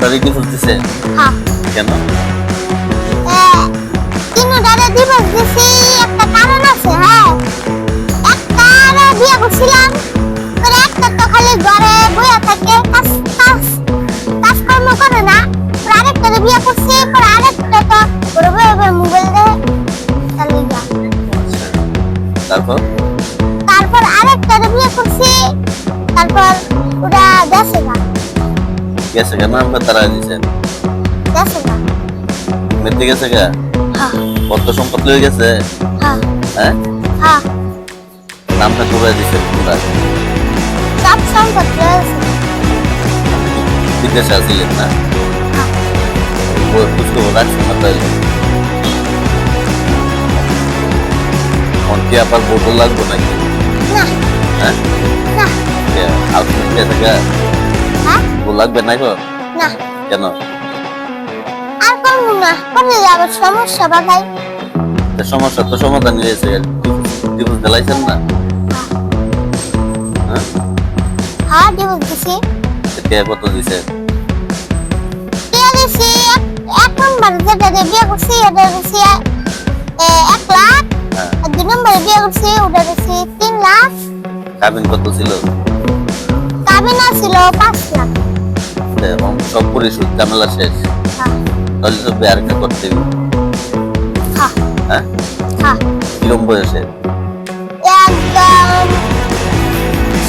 তিনোটারই divorce দিছে? হ্যাঁ কেন? তিনোটারে ডিভোর্স দিছি একটা কারণ আছে। হ্যাঁ, একটা বিয়ে করছিলাম, পরে একটা তো খালি ঘরে বসে থাকে, কাজকর্ম করে না। পরে আরেকটারে বিয়ে করছি, পরে আরেকটা তো ঘরে বসে মোবাইল দেখে চালিয়ে যা। তারপর তারপর আরেকটারে বিয়ে করছি, তারপর ওরা গেছে না। গেছে কেন? আপনার তারা দিছে গেছে না। মেতে গেছে গা? হ্যাঁ কত সম্পত্তি হয়ে গেছে? হ্যাঁ হ্যাঁ, হ্যাঁ, নামটা ডুবাই দিছে পুরা। সব সম্পত্তি রয়েছে। বিদেশে আসিলেন না? হ্যাঁ ওই খোঁজখবর রাখছেন না তাইলে? এখন কি আবার বোতল লাগবো নাকি? না হ্যাঁ, না আপনার থেকে হ্যাঁ ও লাগবে না গো? না, কেন? আর করবো না, করে যাবো সমস্যা বাধাই। তা সমস্যা তো সমাধান হয়েছে, ডিভোর্স দিলাইছেন না? হ্যাঁ, হ্যাঁ ডিভোর্স দিছি। কে কত দিছে? বিয়ে দিছি এক নম্বর যেটা বিয়ে করছি এটা দিছি 1 লাখ। হ্যাঁ, আর 2 নম্বরে বিয়ে করছি ওটা দিছি 3 লাখ। কাবিন কত ছিল? কাবিনা ছিল 5 লাখ। এবং সব পরিশোধ ঝামেলা শেষ? হ্যাঁ তাহলে তো বিয়ারটা করতে হবে। হ্যাঁ হ্যাঁ, হ্যাঁ, কিরম বয়সে? একদম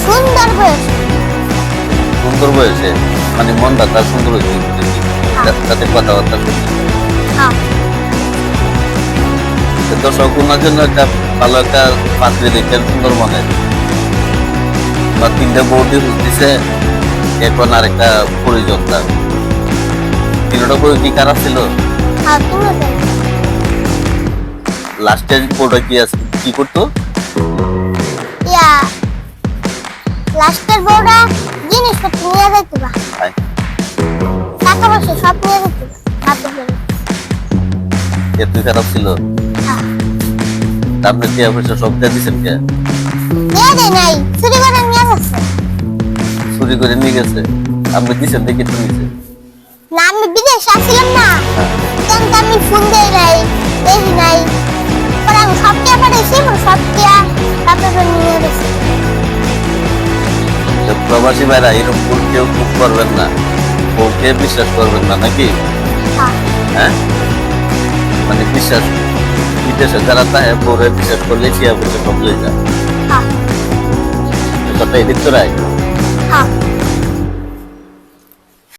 সুন্দর বয়স। সুন্দর বয়সে মানে মনটা তার সুন্দর হয়েছে, তাতে কথাবার্তা শুনছে। হ্যাঁ দর্শক ওনার জন্য একটা ভালো একটা পাত্রী দেখেন সুন্দরবনের, বা 3টা বউটি দিছে, এখন আর একটা পরিজন তার। 3টা বউ কি খারাপ ছিল? হ্যাঁ, তুমি লাস্টের বউটা কি আছে, কি করতো? ইয়া লাস্টের বউটা জিনিসপত্র নিয়ে যাইতে বা আয়, টাকা পয়সা সব নিয়ে যেতে হাতে করে। এতই খারাপ ছিল? হ্যাঁ আপনি টিয়া পয়সা সব দিয়ে দিচ্ছেন কে? নিয়ে দেয় নাই, চুরি করে নিয়ে যাচ্ছে। চুরি করে নিয়ে গেছে? আপনি দিচ্ছেন দেখে তো নিছে? না আমি বিদেশে আসছিলাম না, তখন তো আমি ফোন দেই নাই, দেখি নাই। পরে আমি সব টিয়া পাঠাইছি, সব টিয়া তারপরে নিয়ে গেছি। তো প্রবাসী ভাইরা এরকম ভুল কেউ খুব করবেন না, বউকে বিশ্বাস করবেন না নাকি? হ্যাঁ হ্যাঁ, মানে বিশ্বাস বিদেশে যারা তাহে বউরে বিশ্বাস করলে টিয়া পয়সা সব লয়ে যায়। হ্যাঁ কথাই দেখতে রায়। হ্যাঁ